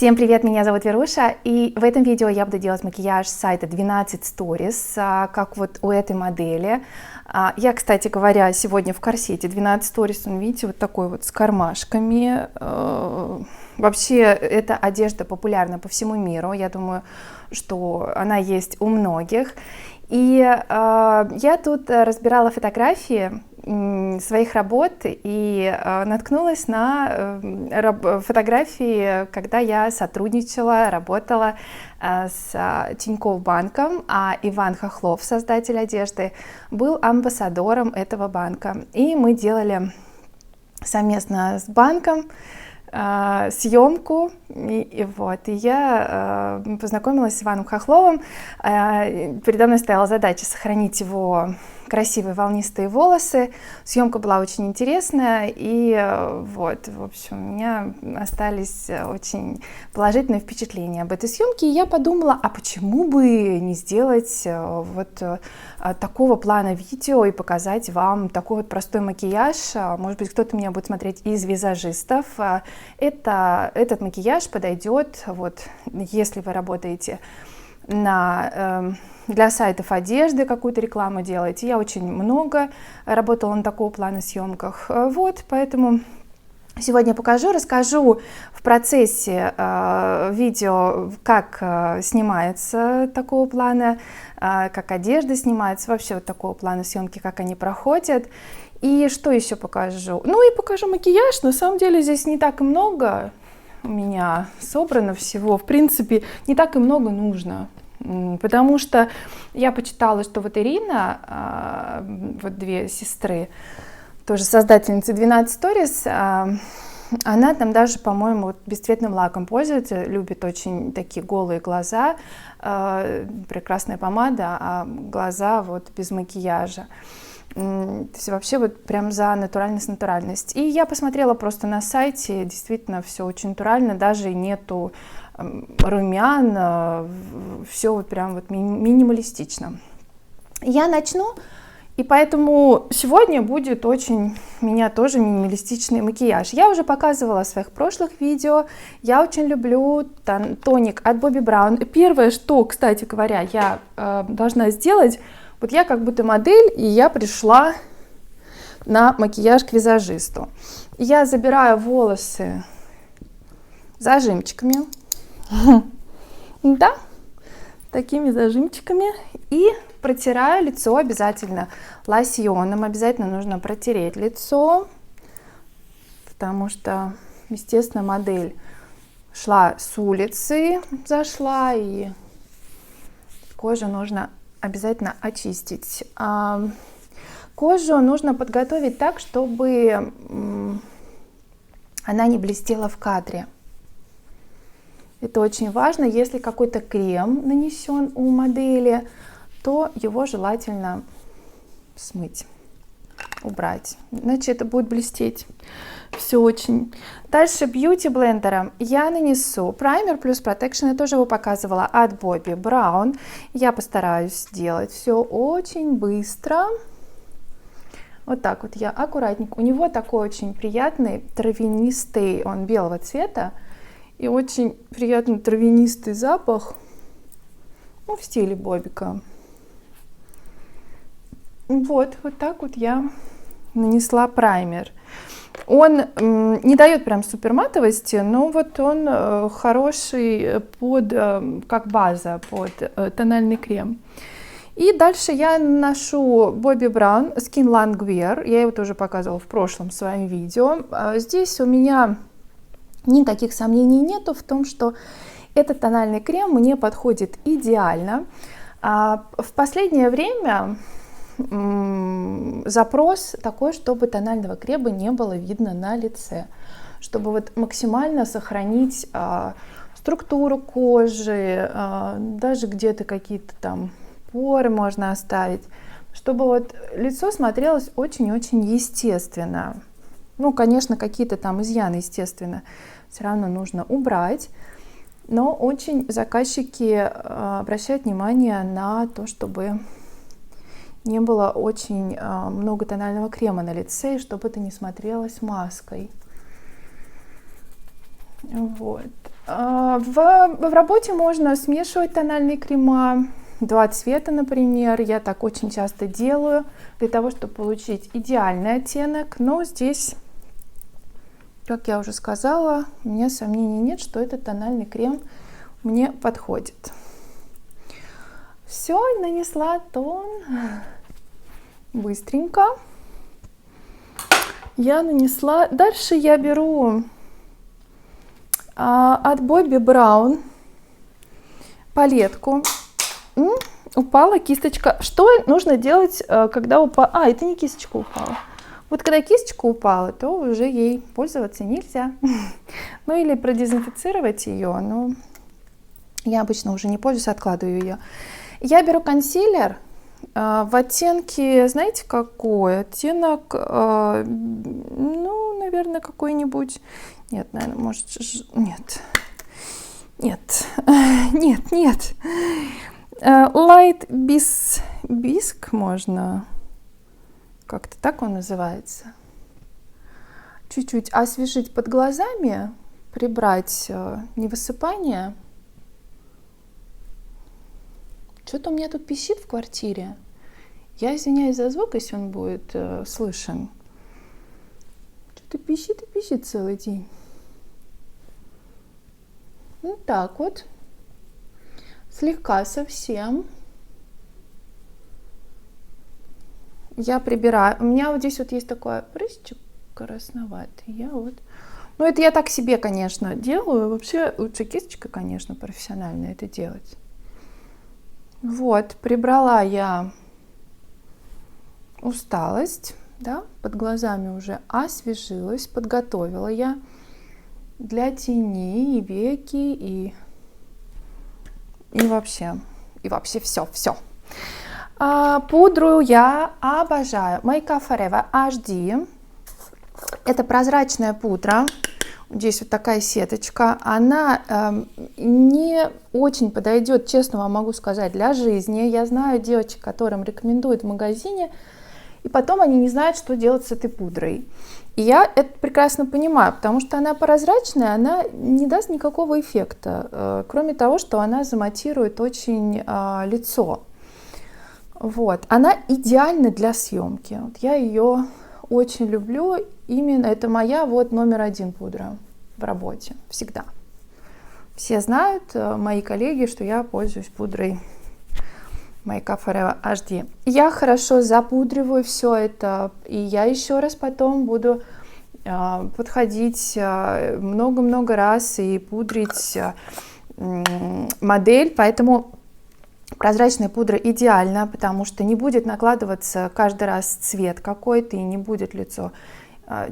Всем привет, меня зовут Веруша, и в этом видео я буду делать макияж с сайта 12 Stories, как вот у этой модели. Я, кстати говоря, сегодня в корсете 12 Stories, он, видите, вот такой вот с кармашками. Вообще, эта одежда популярна по всему миру, я думаю, что она есть у многих. И я тут разбирала фотографии своих работ и наткнулась на фотографии, когда я сотрудничала, работала с Тинькофф банком, а Иван Хохлов, создатель одежды, был амбассадором этого банка. И мы делали совместно с банком съемку, и я познакомилась с Иваном Хохловым. Передо мной стояла задача сохранить его красивые волнистые волосы. Съемка была очень интересная, и вот, в общем, у меня остались очень положительные впечатления об этой съемке. И я подумала, а почему бы не сделать вот такого плана видео и показать вам такой вот простой макияж. Может быть, кто-то меня будет смотреть из визажистов. Этот макияж подойдет, вот, если вы работаете для сайтов одежды, какую-то рекламу делаете. Я очень много работала на такого плана съемках. Вот, поэтому сегодня я расскажу в процессе видео, как снимается такого плана, как одежда снимается, вообще вот такого плана съемки, как они проходят. И что еще покажу? Ну и покажу макияж. На самом деле здесь не так и много у меня собрано всего. В принципе, не так и много нужно. Потому что я почитала, что вот Ирина, вот две сестры, тоже создательницы 12 Stories, она там даже, по-моему, вот бесцветным лаком пользуется, любит очень такие голые глаза, прекрасная помада, а глаза вот без макияжа. То есть вообще вот прям за натуральность. И я посмотрела просто на сайте, действительно все очень натурально, даже нету румян, все вот прям вот минималистично. Я начну, и поэтому сегодня будет очень у меня тоже минималистичный макияж. Я уже показывала в своих прошлых видео, я очень люблю тоник от Bobbi Brown. Первое, что, кстати говоря, я должна сделать, вот я как будто модель, и я пришла на макияж к визажисту. Я забираю волосы зажимчиками, да, такими зажимчиками, и протираю лицо обязательно лосьоном. Обязательно нужно протереть лицо, потому что, естественно, модель шла с улицы, зашла, и кожу нужно обязательно очистить. Кожу нужно подготовить так, чтобы она не блестела в кадре. Это очень важно. Если какой-то крем нанесен у модели, то его желательно смыть, убрать, иначе это будет блестеть все очень. Дальше бьюти блендером я нанесу праймер плюс протекшн, я тоже его показывала, от Bobbi Brown. Я постараюсь сделать все очень быстро. Вот так вот я аккуратненько. У него такой очень приятный травянистый, он белого цвета, и очень приятный травянистый запах, ну, в стиле бобика. Вот так вот я нанесла праймер. Он не дает прям супер матовости, но вот он хороший как база под тональный крем. И дальше я наношу Bobbi Brown Skin Longwear. Я его тоже показывала в прошлом своем видео. Здесь у меня никаких сомнений нету в том, что этот тональный крем мне подходит идеально. В последнее время запрос такой, чтобы тонального крема не было видно на лице, чтобы вот максимально сохранить структуру кожи, даже где-то какие-то там поры можно оставить, чтобы вот лицо смотрелось очень-очень естественно. Ну, конечно, какие-то там изъяны, естественно, все равно нужно убрать, но очень заказчики обращают внимание на то, чтобы не было очень много тонального крема на лице, и чтобы это не смотрелось маской. Вот. В работе можно смешивать тональные крема, 2 цвета, например. Я так очень часто делаю для того, чтобы получить идеальный оттенок. Но здесь, как я уже сказала, у меня сомнений нет, что этот тональный крем мне подходит. Все, нанесла тон. Быстренько. Я нанесла. Дальше я беру от Bobbi Brown палетку. Упала кисточка. Что нужно делать, когда упала? Это не кисточка упала. Вот когда кисточка упала, то уже ей пользоваться нельзя. Ну или продезинфицировать ее. Но я обычно уже не пользуюсь, откладываю ее. Я беру консилер в оттенке, знаете, какой? Оттенок, ну, наверное, какой-нибудь. Нет, наверное, может, нет. Нет, нет, нет. Light Bisque можно. Как-то так он называется. Чуть-чуть освежить под глазами, прибрать невысыпание. Что-то у меня тут пищит в квартире. Я извиняюсь за звук, если он будет слышен. Что-то пищит и пищит целый день. Вот так вот. Слегка совсем. Я прибираю. У меня вот здесь вот есть такой прыщик красноватый. Я вот... Ну, это я так себе, конечно, делаю. Вообще лучше кисточкой, конечно, профессионально это делать. Вот, прибрала я усталость, да, под глазами уже освежилась, подготовила я для тени и веки, и вообще все. Пудру я обожаю. Make Up For Eva HD. Это прозрачная пудра. Здесь вот такая сеточка. Она не очень подойдет, честно вам могу сказать, для жизни. Я знаю девочек, которым рекомендуют в магазине, и потом они не знают, что делать с этой пудрой. И я это прекрасно понимаю, потому что она прозрачная, она не даст никакого эффекта, кроме того, что она заматирует очень лицо. Вот. Она идеальна для съемки. Вот я ее очень люблю. Именно это моя вот номер 1 пудра в работе. Всегда. Все знают, мои коллеги, что я пользуюсь пудрой Make Up For Eva HD. Я хорошо запудриваю все это. И я еще раз потом буду подходить много-много раз и пудрить модель. Поэтому прозрачная пудра идеальна, потому что не будет накладываться каждый раз цвет какой-то, и не будет лицо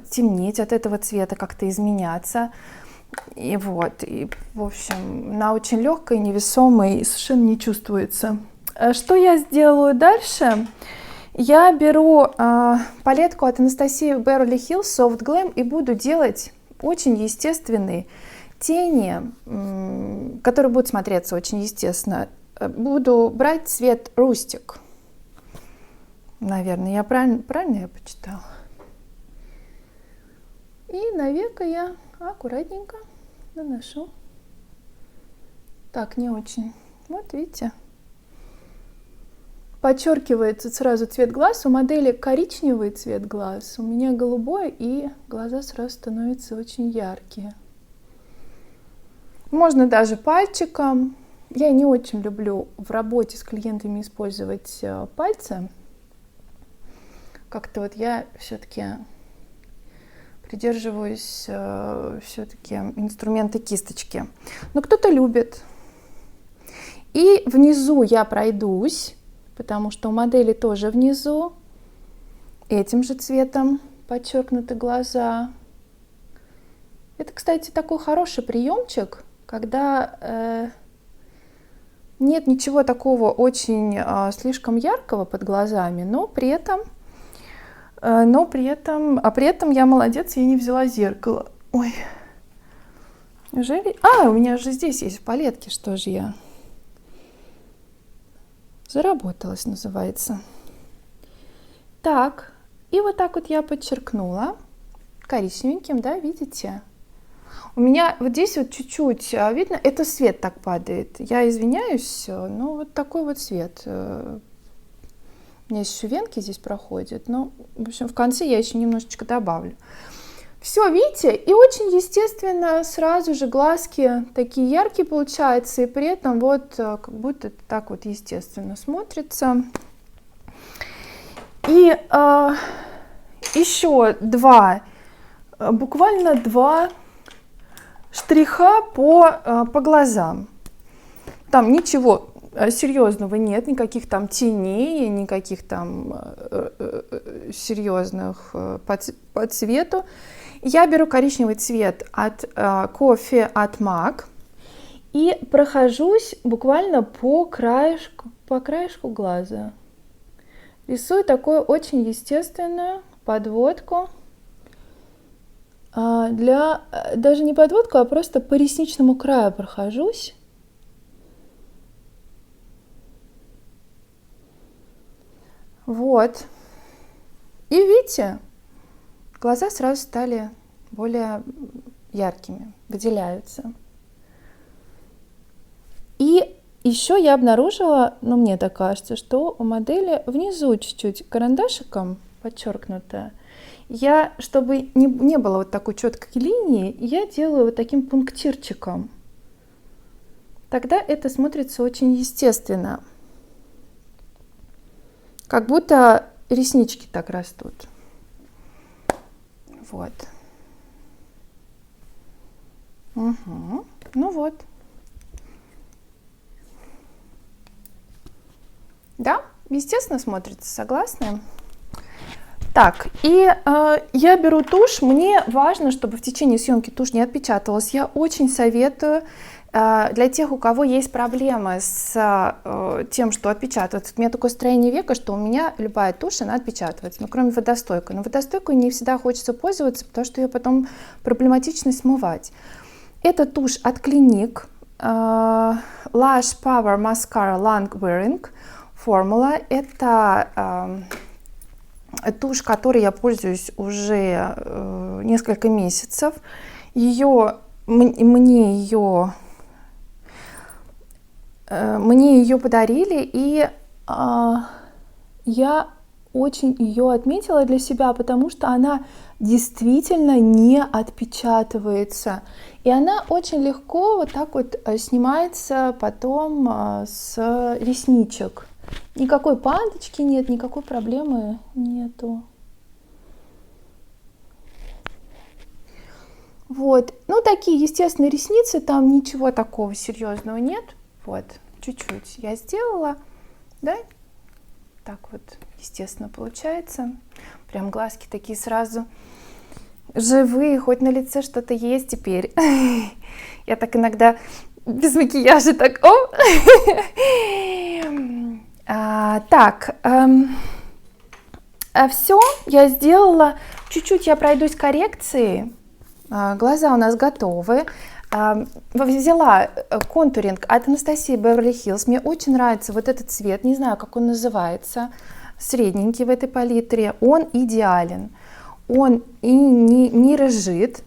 темнеть от этого цвета, как-то изменяться. И вот, и в общем, она очень легкая, невесомая и совершенно не чувствуется. Что я сделаю дальше? Я беру палетку от Анастасии Beverly Hills Soft Glam и буду делать очень естественные тени, которые будут смотреться очень естественно. Буду брать цвет Rustic. Наверное, я правильно я почитала. И на веко я аккуратненько наношу. Так, не очень. Вот видите. Подчеркивается сразу цвет глаз. У модели коричневый цвет глаз, у меня голубой, и глаза сразу становятся очень яркие. Можно даже пальчиком. Я не очень люблю в работе с клиентами использовать пальцы. Как-то вот я все-таки придерживаюсь все-таки инструмента кисточки. Но кто-то любит. И внизу я пройдусь, потому что у модели тоже внизу этим же цветом подчеркнуты глаза. Это, кстати, такой хороший приемчик, когда нет ничего такого очень слишком яркого под глазами, но при этом я молодец, я не взяла зеркало. Ой, неужели? У меня же здесь есть в палетке, что же я? Заработалась, называется. Так, и вот так вот я подчеркнула коричневеньким, да, видите? У меня вот здесь вот чуть-чуть видно, это свет так падает. Я извиняюсь, но вот такой вот свет. У меня еще венки здесь проходят, но, в общем, в конце я еще немножечко добавлю. Все, видите, и очень естественно сразу же глазки такие яркие получаются, и при этом вот как будто это так вот естественно смотрится. И еще буквально два штриха по глазам. Там ничего серьезного нет, никаких там теней, никаких там серьезных по цвету. Я беру коричневый цвет от кофе от MAC и прохожусь буквально по краешку глаза. Рисую такую очень естественную подводку. Даже не подводку, а просто по ресничному краю прохожусь. Вот. И видите, глаза сразу стали более яркими, выделяются. И еще я обнаружила, ну мне так кажется, что у модели внизу чуть-чуть карандашиком подчеркнуто. Чтобы не было вот такой четкой линии, я делаю вот таким пунктирчиком. Тогда это смотрится очень естественно. Как будто реснички так растут. Вот. Угу. Ну вот. Да, естественно смотрится, согласны? Так, и я беру тушь. Мне важно, чтобы в течение съемки тушь не отпечаталась. Я очень советую для тех, у кого есть проблемы с тем, что отпечатывается. У меня такое строение века, что у меня любая тушь, она отпечатывается, ну, кроме водостойкой. Но водостойкой не всегда хочется пользоваться, потому что ее потом проблематично смывать. Это тушь от Clinique Lash Power Mascara Long Wearing формула. Это тушь, которой я пользуюсь уже несколько месяцев. Мне ее подарили, и я очень ее отметила для себя, потому что она действительно не отпечатывается. И она очень легко вот так вот снимается потом с ресничек. Никакой панточки нет, никакой проблемы нету. Вот. Ну, такие естественные ресницы, там ничего такого серьезного нет. Вот, чуть-чуть я сделала, да, так вот, естественно, получается. Прям глазки такие сразу живые, хоть на лице что-то есть теперь. Я так иногда без макияжа так, так, все, я сделала, чуть-чуть я пройдусь коррекцией, глаза у нас готовы. Взяла контуринг от Анастасии Beverly Hills. Мне очень нравится вот этот цвет, не знаю, как он называется, средненький в этой палитре. Он идеален, он и не рыжит,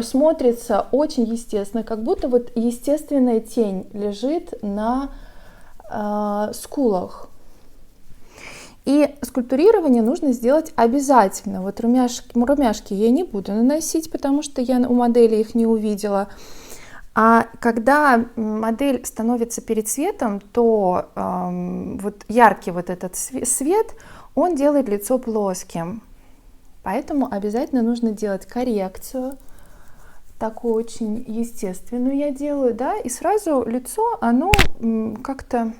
смотрится очень естественно, как будто вот естественная тень лежит на скулах. И скульптурирование нужно сделать обязательно. Вот румяшки я не буду наносить, потому что я у модели их не увидела. А когда модель становится перед светом, то вот яркий вот этот свет, он делает лицо плоским. Поэтому обязательно нужно делать коррекцию. Такую очень естественную я делаю, да, и сразу лицо, оно как-то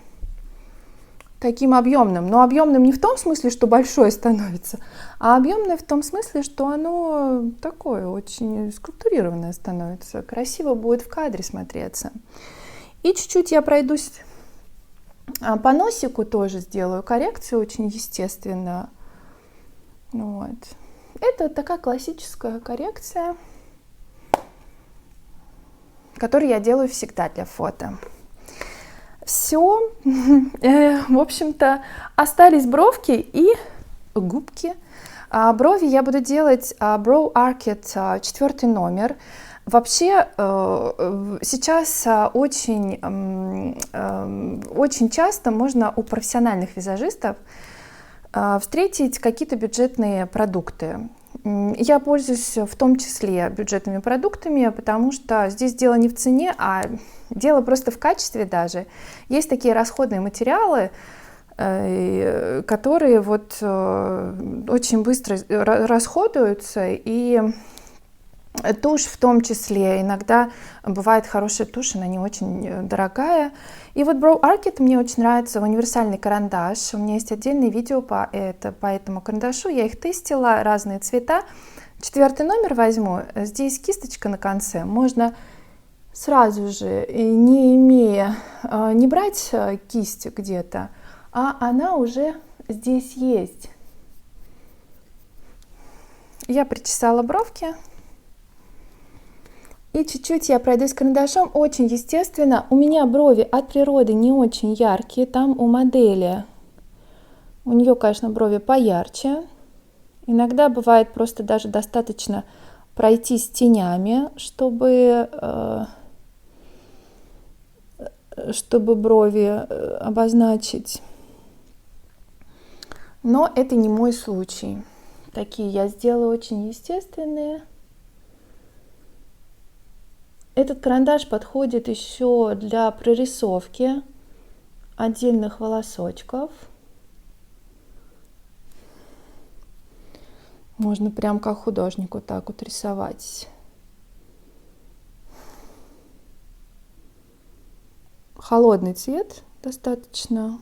таким объемным. Но объемным не в том смысле, что большое становится, а объемное в том смысле, что оно такое очень скульптурированное становится. Красиво будет в кадре смотреться. И чуть-чуть я пройдусь по носику, тоже сделаю коррекцию очень естественно. Вот. Это такая классическая коррекция, которую я делаю всегда для фото. Все, в общем-то, остались бровки и губки. Брови я буду делать Brow Arcade 4 номер. Вообще сейчас очень часто можно у профессиональных визажистов встретить какие-то бюджетные продукты. Я пользуюсь в том числе бюджетными продуктами, потому что здесь дело не в цене, а дело просто в качестве даже. Есть такие расходные материалы, которые вот очень быстро расходуются, и тушь в том числе. Иногда бывает хорошая тушь, она не очень дорогая. И вот Brow Archit мне очень нравится, универсальный карандаш. У меня есть отдельное видео по этому карандашу. Я их тестила, разные цвета. 4 номер возьму. Здесь кисточка на конце. Можно сразу же, не брать кисть где-то, а она уже здесь есть. Я причесала бровки. И чуть-чуть я пройдусь карандашом, очень естественно. У меня брови от природы не очень яркие, там у модели, у нее, конечно, брови поярче. Иногда бывает просто даже достаточно пройтись тенями, чтобы брови обозначить. Но это не мой случай. Такие я сделала очень естественные. Этот карандаш подходит еще для прорисовки отдельных волосочков. Можно прям как художник вот так вот рисовать. Холодный цвет достаточно.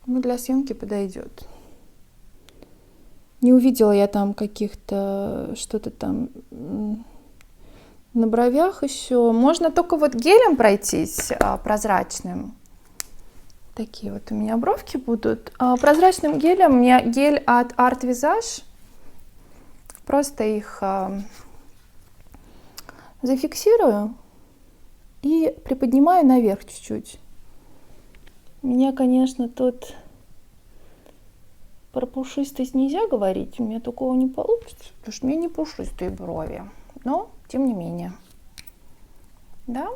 Ну, для съемки подойдет. Не увидела я там каких-то, что-то там на бровях еще. Можно только вот гелем пройтись прозрачным. Такие вот у меня бровки будут. Прозрачным гелем у меня гель от Art Visage. Просто их зафиксирую и приподнимаю наверх чуть-чуть. У меня, конечно, тут про пушистость нельзя говорить, у меня такого не получится, потому что у меня не пушистые брови, но тем не менее, да,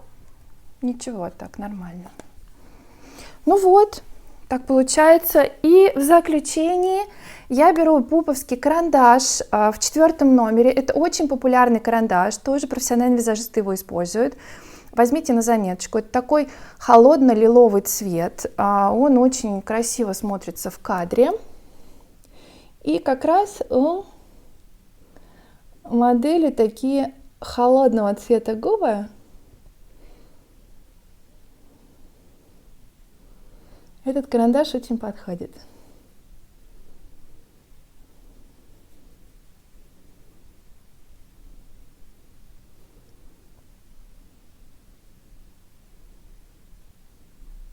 ничего, так нормально. Ну вот, так получается. И в заключении я беру пуповский карандаш в 4 номере, это очень популярный карандаш, тоже профессиональные визажисты его используют. Возьмите на заметочку, это такой холодно-лиловый цвет, он очень красиво смотрится в кадре. И как раз у модели такие холодного цвета губы. Этот карандаш очень подходит.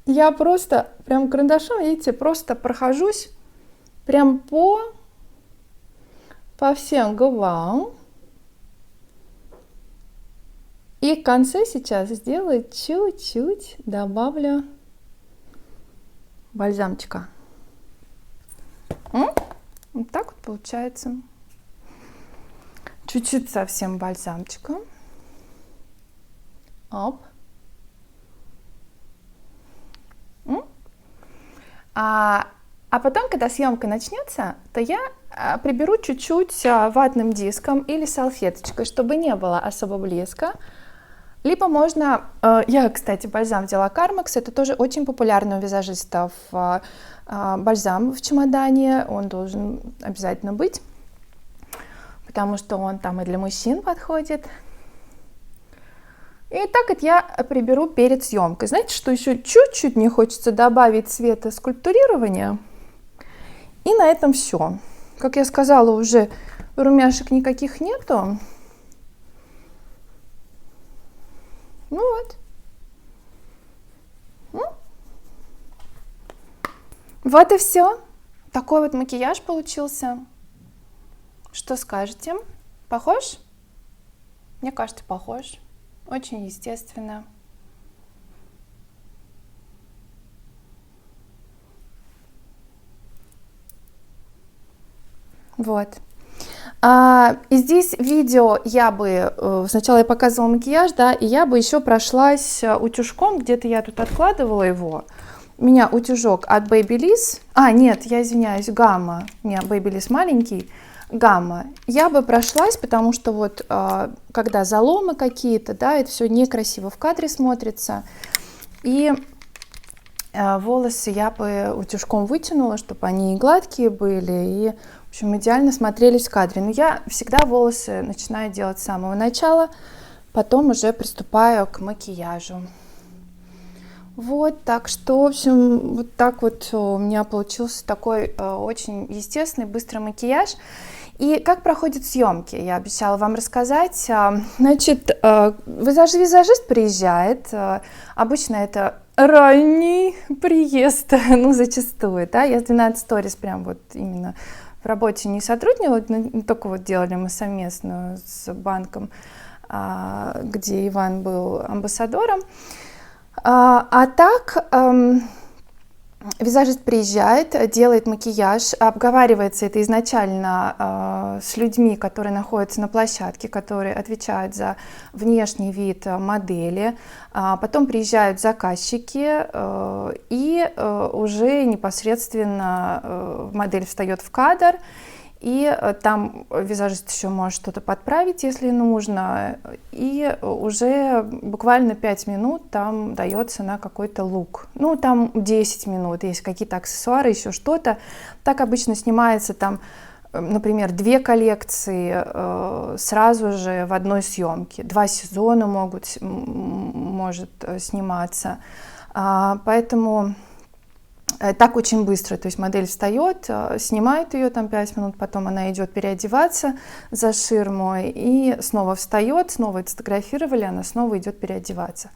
Я просто прям карандашом, видите, просто прохожусь прям по всем губам. И в конце сейчас сделаю чуть-чуть, добавлю бальзамчика. Вот так вот получается. Чуть-чуть совсем бальзамчика. Оп. А потом, когда съемка начнется, то я приберу чуть-чуть ватным диском или салфеточкой, чтобы не было особо блеска. Либо можно, я, кстати, бальзам взяла Carmex, это тоже очень популярный у визажистов бальзам в чемодане, он должен обязательно быть, потому что он там и для мужчин подходит. И так вот я приберу перед съемкой. Знаете, что еще чуть-чуть мне хочется добавить цвета скульптурирования? И на этом все. Как я сказала, уже румяшек никаких нету. Ну вот. Вот и все. Такой вот макияж получился. Что скажете? Похож? Мне кажется, похож. Очень естественно. Вот. И здесь видео я бы, сначала я показывала макияж, да, и я бы еще прошлась утюжком, где-то я тут откладывала его. У меня утюжок от Babyliss, нет, я извиняюсь, Gamma, у меня Babyliss маленький, Gamma. Я бы прошлась, потому что вот, когда заломы какие-то, да, это все некрасиво в кадре смотрится, и волосы я бы утюжком вытянула, чтобы они гладкие были и, в общем, идеально смотрелись в кадре. Но я всегда волосы начинаю делать с самого начала, потом уже приступаю к макияжу. Вот, так что, в общем, вот так вот у меня получился такой очень естественный, быстрый макияж. И как проходят съемки, я обещала вам рассказать. Значит, визажист приезжает, обычно это ранний приезд, ну, зачастую, да, я с 12 Stories прям вот именно в работе не сотрудничала, но только вот делали мы совместную с банком, где Иван был амбассадором. А так, визажист приезжает, делает макияж, обговаривается это изначально с людьми, которые находятся на площадке, которые отвечают за внешний вид модели. Потом приезжают заказчики, и уже непосредственно модель встает в кадр. И там визажист еще может что-то подправить, если нужно, и уже буквально 5 минут там дается на какой-то лук. Ну, там 10 минут, есть какие-то аксессуары, еще что-то. Так обычно снимается там, например, 2 коллекции сразу же в одной съемке. 2 сезона может сниматься. Поэтому так очень быстро, то есть модель встает, снимает ее там 5 минут, потом она идет переодеваться за ширмой и снова встает, снова отфотографировали, она снова идет переодеваться.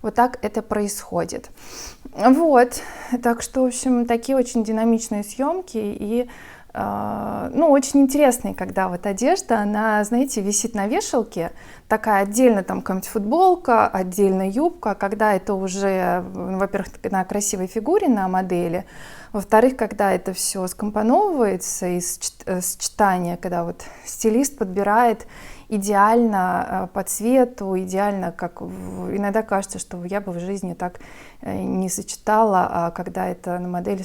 Вот так это происходит. Вот, так что, в общем, такие очень динамичные съемки и ну, очень интересные, когда вот одежда, она, знаете, висит на вешалке, такая отдельно там какая-нибудь футболка, отдельно юбка, когда это уже, во-первых, на красивой фигуре на модели, во-вторых, когда это все скомпоновывается из сочетания, когда вот стилист подбирает идеально по цвету, идеально, как иногда кажется, что я бы в жизни так не сочетала, а когда это на модели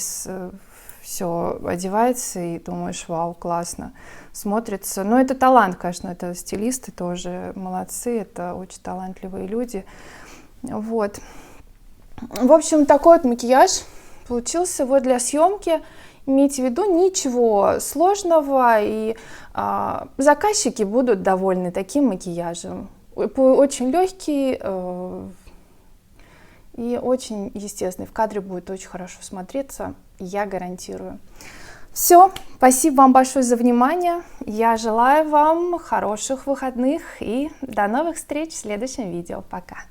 все одевается и думаешь, вау, классно смотрится. Но это талант, конечно, это стилисты тоже молодцы, это очень талантливые люди. Вот. В общем, такой вот макияж получился вот для съемки. Имейте в виду, ничего сложного, и заказчики будут довольны таким макияжем. Очень легкий и очень естественный. В кадре будет очень хорошо смотреться, я гарантирую. Все, спасибо вам большое за внимание. Я желаю вам хороших выходных и до новых встреч в следующем видео. Пока!